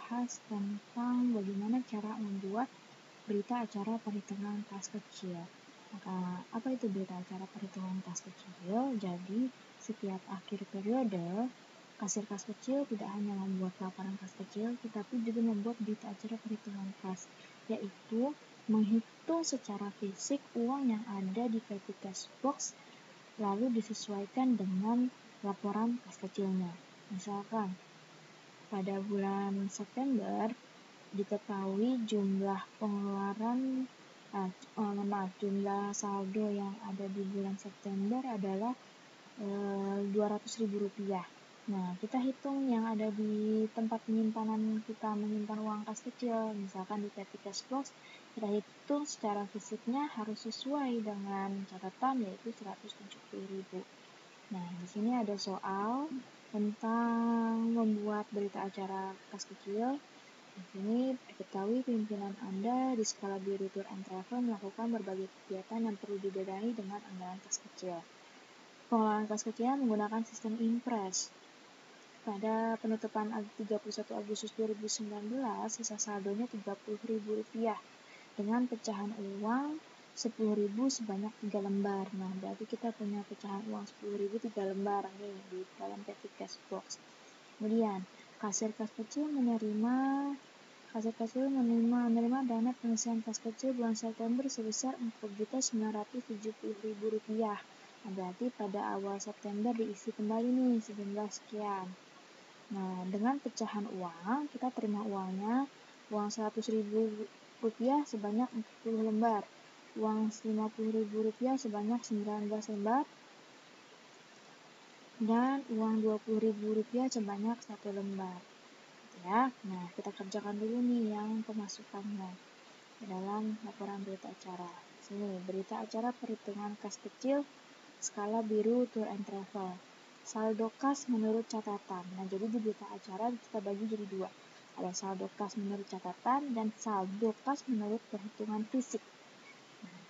membahas tentang bagaimana cara membuat berita acara perhitungan kas kecil. Maka, apa itu berita acara perhitungan kas kecil? Jadi, setiap akhir periode, kasir kas kecil tidak hanya membuat laporan kas kecil, tetapi juga membuat berita acara perhitungan kas, yaitu menghitung secara fisik uang yang ada di petty cash box, lalu disesuaikan dengan laporan kas kecilnya. Misalkan, pada bulan September diketahui jumlah pengeluaran jumlah saldo yang ada di bulan September adalah Rp200.000. Nah, kita hitung yang ada di tempat penyimpanan kita menyimpan uang kas kecil, misalkan di petty cash box, kita hitung secara fisiknya harus sesuai dengan catatan, yaitu Rp170.000. Nah, di sini ada soal tentang membuat berita acara kas kecil. Di sini diketahui pimpinan Anda di skala biru Tour and Travel melakukan berbagai kegiatan yang perlu didanai dengan anggaran kas kecil. Pengelolaan kas kecil menggunakan sistem Impress. Pada penutupan 31 Agustus 2019, sisa saldonya Rp30.000 dengan pecahan uang Rp10.000 sebanyak 3 lembar. Nah, berarti kita punya pecahan uang Rp10.000 3 lembar nih di dalam petty cash box. Kemudian, kasir kas kecil menerima dana pengisian kas kecil bulan September sebesar Rp4.970.000. Nah, berarti pada awal September diisi kembali nih sejumlah sekian. Nah, dengan pecahan uang, kita terima uangnya, uang Rp100.000 sebanyak 40 lembar, uang Rp50.000 sebanyak 19 lembar, dan uang Rp20.000 sebanyak 1 lembar. Ya, nah kita kerjakan dulu nih yang pemasukannya dalam laporan berita acara. Sini, berita acara perhitungan kas kecil skala biru Tour and Travel. Saldo kas menurut catatan. Nah, jadi di berita acara kita bagi jadi dua. Ada saldo kas menurut catatan dan saldo kas menurut perhitungan fisik. Nah,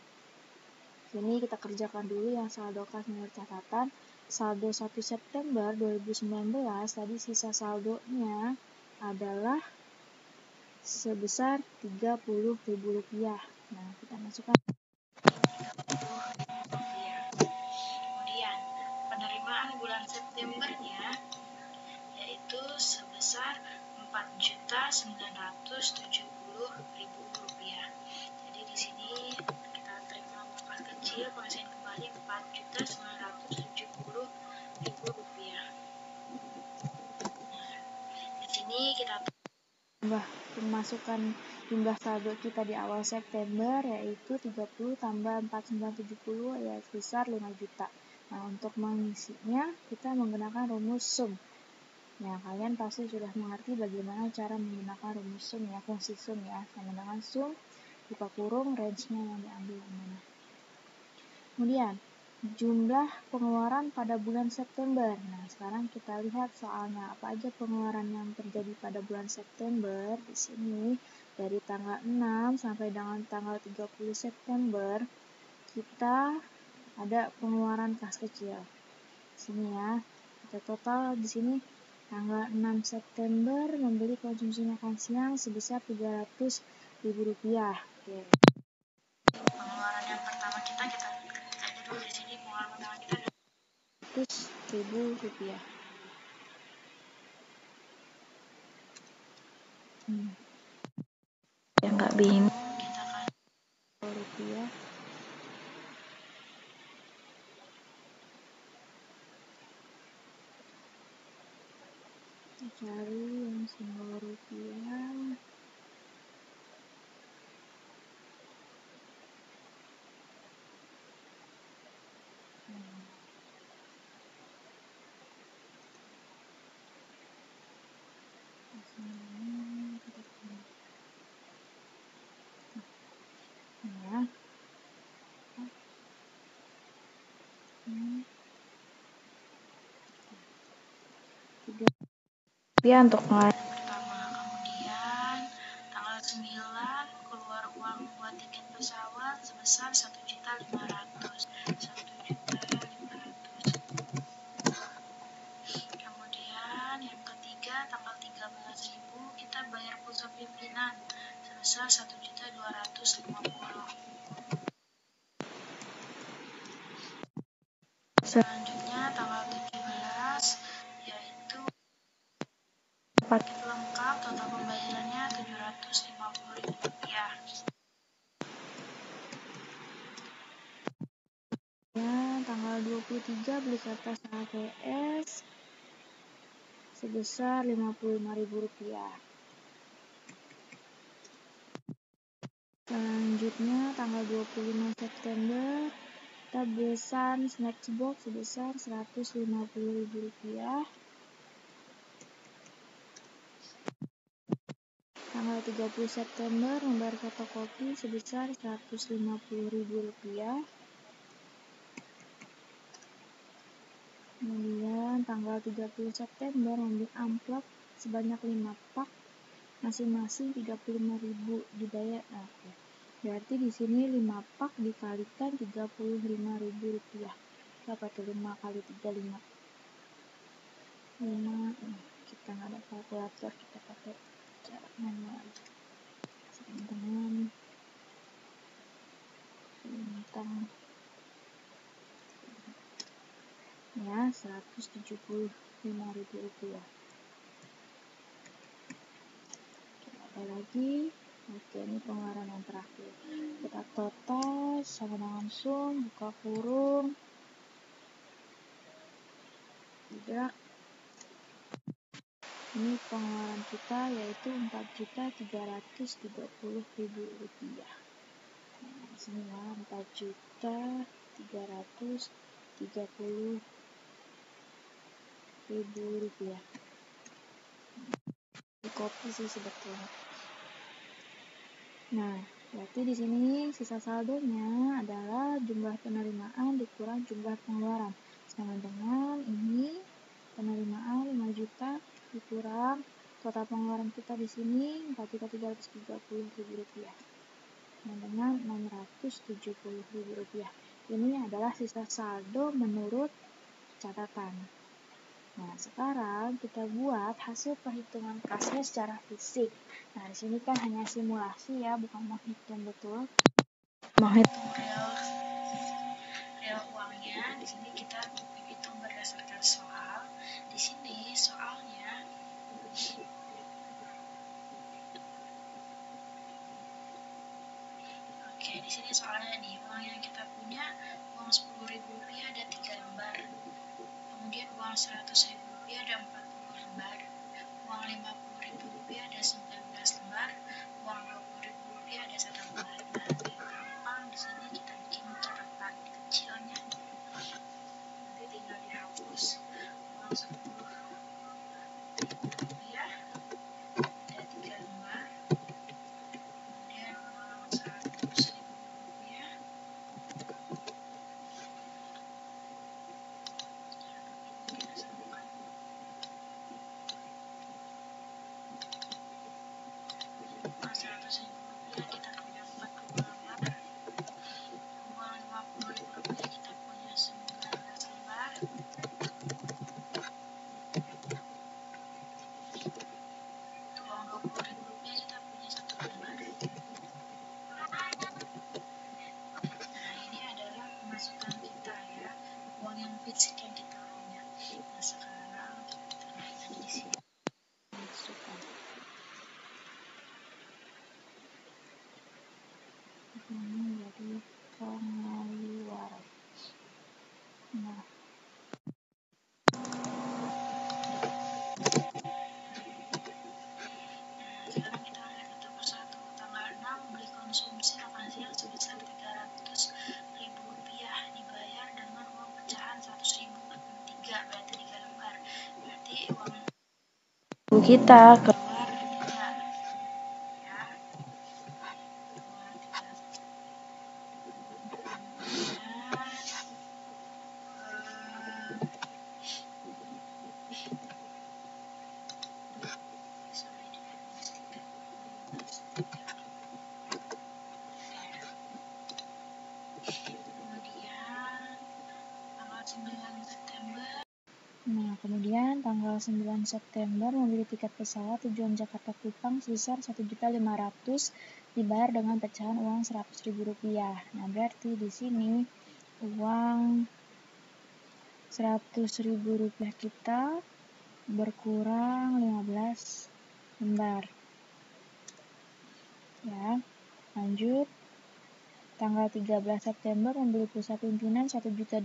sini kita kerjakan dulu yang saldo kas menurut catatan. Saldo 1 September 2019 tadi sisa saldonya adalah sebesar Rp30.000. Nah, kita masukkan Kemudian, penerimaan bulan Septembernya yaitu sebesar Rp4.970.000. Jadi di sini kita terima uang kas kecil, pengisian kembali Rp4.970.000. Di sini kita pemasukan jumlah saldo kita di awal September yaitu 30 tambah 4.970 ya sebesar 5 juta. Nah, untuk mengisinya kita menggunakan rumus sum. Nah, kalian pasti sudah mengerti bagaimana cara menggunakan rumus sum ya, fungsi sum ya. Menggunakan sum, buka kurung, range-nya yang diambil yang mana. Kemudian, jumlah pengeluaran pada bulan September. Nah, sekarang kita lihat soalnya apa aja pengeluaran yang terjadi pada bulan September. Di sini dari tanggal 6 sampai dengan tanggal 30 September kita ada pengeluaran kas kecil. Sini ya. Kita total di sini tanggal 6 September membeli konsumsi makan siang sebesar Rp300.000. Oke. Pengeluaran yang pertama kita dulu di sini pengeluaran pertama kita Rp100.000. Yang nggak bingung kita kan rupiah. Kita cari yang simbol rupiah. Ya, untuk pertama, kemudian tanggal 9 keluar uang buat tiket pesawat sebesar 1.500.000. Kemudian yang ketiga tanggal 13.000 kita bayar tanggal 23 beli kertas HVS sebesar Rp55.000. Selanjutnya tanggal 25 September kita besan Snacksbox sebesar Rp150.000. Tanggal 30 September membayar fotokopi sebesar Rp150.000. Kemudian tanggal 30 September membeli amplop sebanyak 5 pak, masing-masing Rp35.000 dibayar. Oke. Berarti di sini 5 pak dikalikan Rp35.000. Berapa tuh 5 kali 3 5. 5. Kita nggak ada kalkulator, kita pakai cara manual aja. Dengan bintang ya Rp175.000. Ada lagi. Oke, ini pengeluaran yang terakhir. Kita total sama langsung buka kurung. Tidak. Ini pengeluaran kita yaitu Rp4.330.000. Nah, di sini ya Rp4.330.000. Di kopi sih sebetulnya. Nah, berarti di sini sisa saldonya adalah jumlah penerimaan dikurang jumlah pengeluaran. Sama dengan ini penerimaan 5 juta dikurang total pengeluaran kita di sini Rp4.330.000. Sama dengan Rp670.000. Ini adalah sisa saldo menurut catatan. Nah, sekarang kita buat hasil perhitungan kasnya secara fisik. Nah, di sini kan hanya simulasi ya, bukan menghitung betul. Menghitung real uangnya. Di sini kita hitung berdasarkan soal. Di sini soalnya di sini soalnya nih, uang yang kita punya uang Rp10.000 ada 3 lembar. Kemudian uang Rp100.000 ada 40 lembar. Uang Rp50.000 ada 19 lembar. Uang Rp20.000 ada 1 lembar. Nah, gampang di sini kita bikin catatan kecilnya. Nanti tinggal dihapus. Uang Rp10.000 ada 3 lembar. Kemudian uang Rp100.000 kita punya 40 lembar. Uang Rp50.000 kita punya 19 lembar. Uang Rp20.000 kita punya 1 lembar. Nah, ini adalah pemasukan kita ya, uang yang fisik yang kita punya. Nah, sekarang kita lihat di sini. Masukkan. Ini jadi pengeluaran. Nah, sekarang kita lihat satu persatu. Tanggal 6 beli konsumsi makan siang sebesar Rp300.000 dibayar dengan uang pecahan Rp100.000 berarti 3 lembar. Berarti uang kita keluar 3 ya. Kemudian tanggal 9 September membeli tiket pesawat tujuan Jakarta Kupang sebesar Rp1.500.000 dibayar dengan pecahan uang Rp100.000. Nah, berarti di sini uang Rp100.000 kita berkurang 15 lembar. Ya, lanjut. tanggal 13 September membeli pulsa pimpinan 1.250.000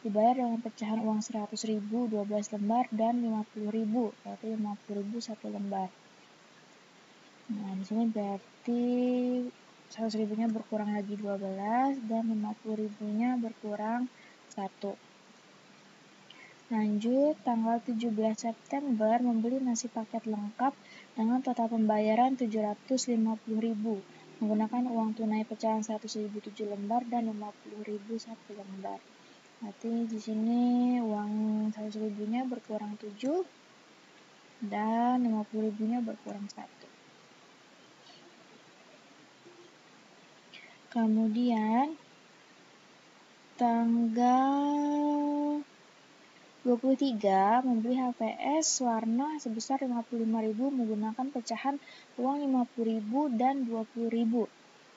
dibayar dengan pecahan uang 100.000 12 lembar dan 50.000, berarti 50.000 satu lembar. Nah, di sini berarti 100.000-nya berkurang lagi 12 dan 50.000-nya berkurang 1. Lanjut, tanggal 17 September membeli nasi paket lengkap dengan total pembayaran 750.000 menggunakan uang tunai pecahan 100.000 7 lembar dan 50.000 1 lembar. Berarti di sini uang 100.000-nya berkurang 7 dan 50.000-nya berkurang 1. Kemudian tanggal 23 membeli HVS warna sebesar 55.000 menggunakan pecahan uang 50.000 dan 20.000.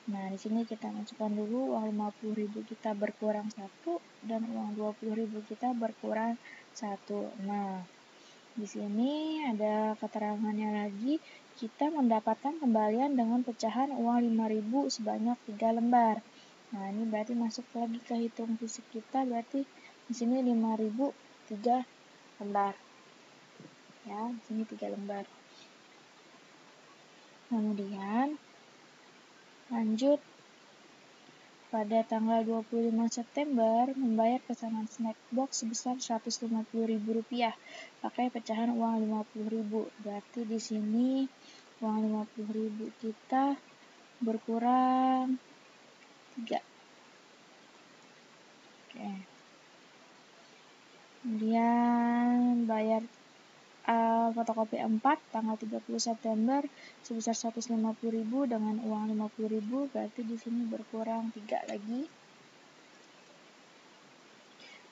Nah, di sini kita masukkan dulu uang 50.000 kita berkurang 1 dan uang 20.000 kita berkurang 1. Nah, di sini ada keterangannya lagi, kita mendapatkan kembalian dengan pecahan uang 5.000 sebanyak 3 lembar. Nah, ini berarti masuk lagi ke hitung fisik kita, berarti di sini 5.000 3 lembar. Ya, di sini 3 lembar. Kemudian lanjut pada tanggal 25 September membayar pesanan snack box sebesar Rp150.000 pakai pecahan uang 50.000. Berarti di sini uang 50.000 kita berkurang 3. Oke. Kemudian bayar fotokopi 4 tanggal 30 September sebesar 150.000 dengan uang 50.000, berarti di sini berkurang 3 lagi.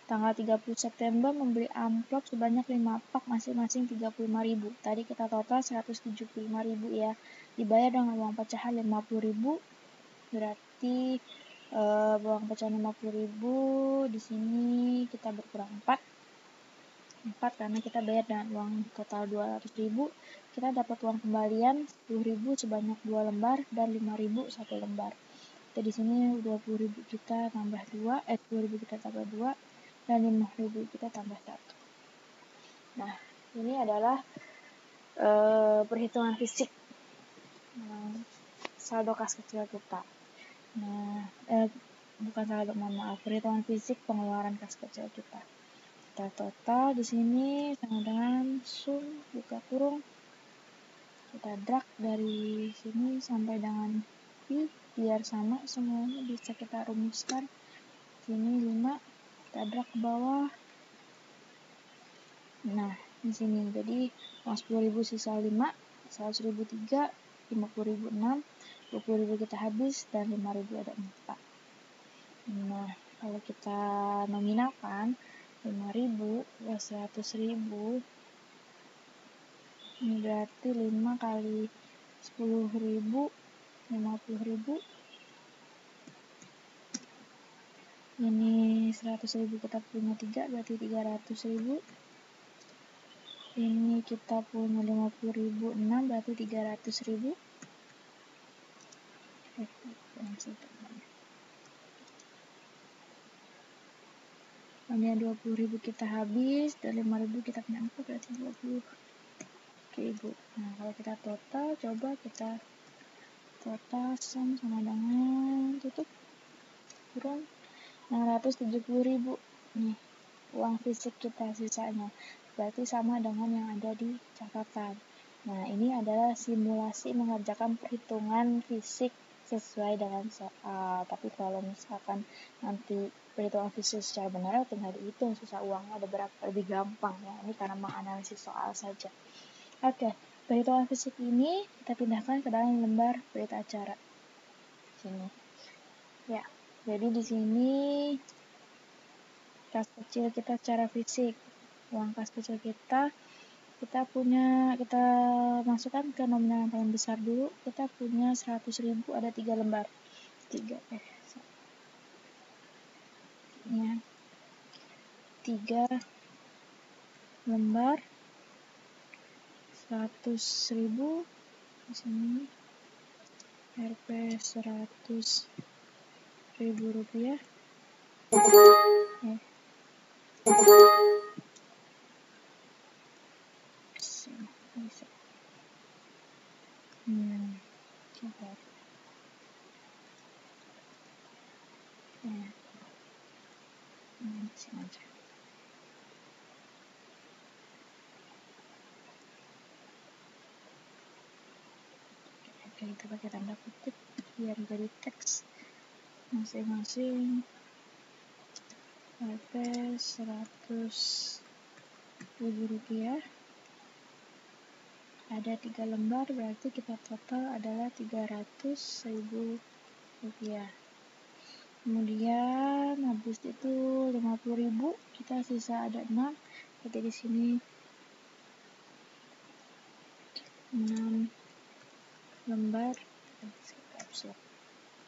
Tanggal 30 September membeli amplop sebanyak 5 pak masing-masing 35.000. Tadi kita total 175.000 ya. Dibayar dengan uang pecahan 50.000. Berarti uang pecahan 50.000 di sini kita berkurang 4 karena kita bayar dengan uang total 200.000, kita dapat uang kembalian 10.000 sebanyak 2 lembar dan 5.000 1 lembar. Jadi di sini 20.000 kita tambah 2, 10.000 kita tambah 2 dan 5.000 kita tambah 1. Nah, ini adalah perhitungan fisik saldo kas kecil kita. Nah, bukan saldo, maaf, perhitungan fisik pengeluaran kas kecil kita. Kita total di sini sama dengan sum buka kurung, kita drag dari sini sampai dengan pi biar sama semuanya, bisa kita rumuskan. Sini 5, kita drag ke bawah. Nah, di sini jadi uang 10.000 sisa 5, 100.000 3, 50.000 6, 20.000 kita habis dan 5.000 ada 4. Nah, kalau kita nominalkan 5.000 plus 100.000 ini berarti 5 kali 10.000 50.000. Ini 100.000 kita punya 3 berarti 300.000. Ini kita punya 50.000 6 berarti 300.000. Kemudian 20.000 kita habis dan 5.000 kita punya 4 berarti 20.000. Nah, kalau kita total, coba kita total sum sama dengan tutup kurung 670.000. Nih, uang fisik kita sisanya. Berarti sama dengan yang ada di catatan. Nah, ini adalah simulasi mengerjakan perhitungan fisik sesuai dengan soal. Tapi kalau misalkan nanti perhitungan fisik secara benar, tinggal dihitung sisa uangnya ada berapa, lebih gampang ya. Ini karena menganalisis soal saja. Oke, perhitungan fisik ini kita pindahkan ke dalam lembar berita acara. Sini. Ya, jadi di sini kas kecil kita secara fisik. Uang kas kecil kita masukkan ke nominal yang paling besar dulu. Kita punya 100.000, ada 3 lembar. 3 lembar 100.000 di sini. Rp 100.000 rupiah. Bisa. Coba. Sini aja. Oke, kita pakai tanda kutip biar jadi teks masing-masing. Rp 100.000 rupiah. Ada 3 lembar, berarti kita total adalah 300.000 rupiah. Kemudian habis itu 50.000, kita sisa ada 6. Jadi di sini 6 lembar.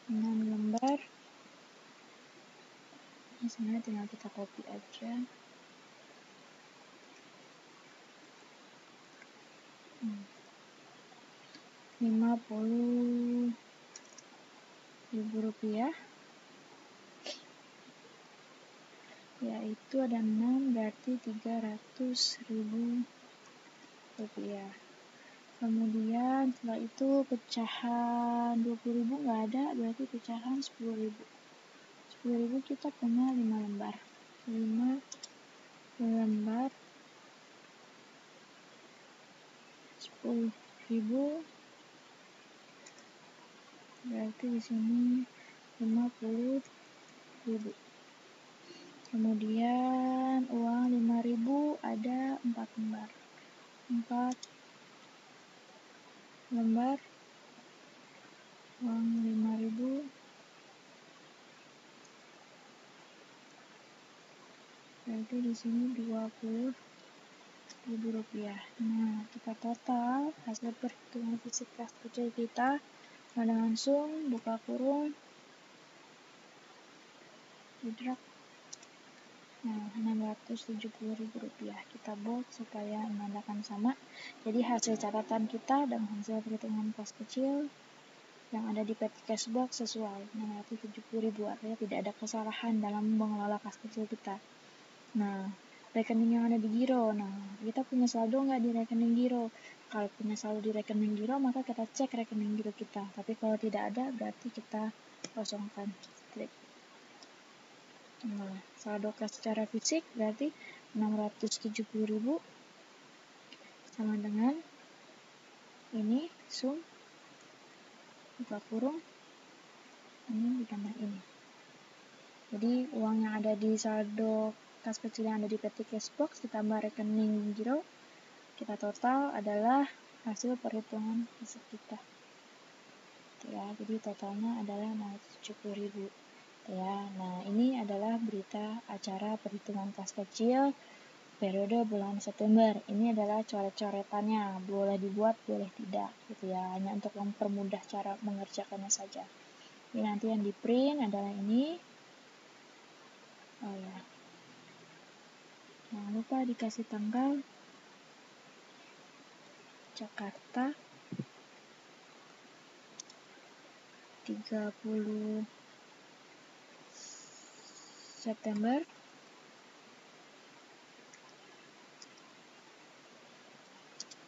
6 lembar. Misalnya tinggal kita copy aja. Rp50.000, yaitu ada 6, berarti 300.000 rupiah. Kemudian setelah itu pecahan 20.000 nggak ada, berarti pecahan 10.000. 10.000 kita punya 5 lembar. 5 lembar 10.000, berarti di sini 50.000. Kemudian uang 5.000 ada 4 lembar. 4 lembar uang 5.000, berarti di sini 20.000 rupiah. Nah, kita total hasil perhitungan fisik kas kecil kita. Nah, langsung buka kurung, drag. Nah, 670.000 rupiah. Kita bold supaya menandakan sama. Jadi hasil catatan kita dan hasil perhitungan kas kecil yang ada di petty cash box sesuai. 670.000, artinya tidak ada kesalahan dalam mengelola kas kecil kita. Nah, rekening yang ada di giro. Nah, kita punya saldo nggak di rekening giro? Kalau punya saldo di rekening giro, maka kita cek rekening giro kita. Tapi kalau tidak ada, berarti kita kosongkan. Klik. Nah, saldo kas secara fisik berarti 670.000 sama dengan ini, sum, buka kurung, ini ditambah ini. Jadi uang yang ada di saldo kas kecil yang ada di petty cash box ditambah rekening giro, kita total adalah hasil perhitungan fisik kita. Ya, jadi totalnya adalah 670.000. Ya, nah ini adalah berita acara perhitungan kas kecil periode bulan September. Ini adalah coret-coretannya, boleh dibuat, boleh tidak, gitu ya. Hanya untuk mempermudah cara mengerjakannya saja. Ini nanti yang di print adalah ini. Oh ya, jangan lupa dikasih tanggal. Jakarta 30 September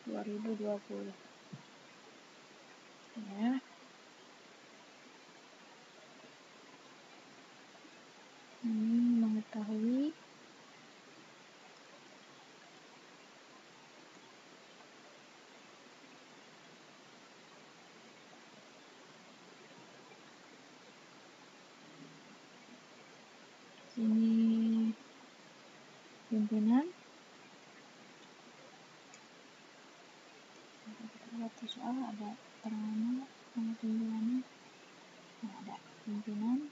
2020. Ya. Ini mengetahui ini pimpinan. Waktu soal ada terang nama pimpinannya. Nah, ada pimpinan.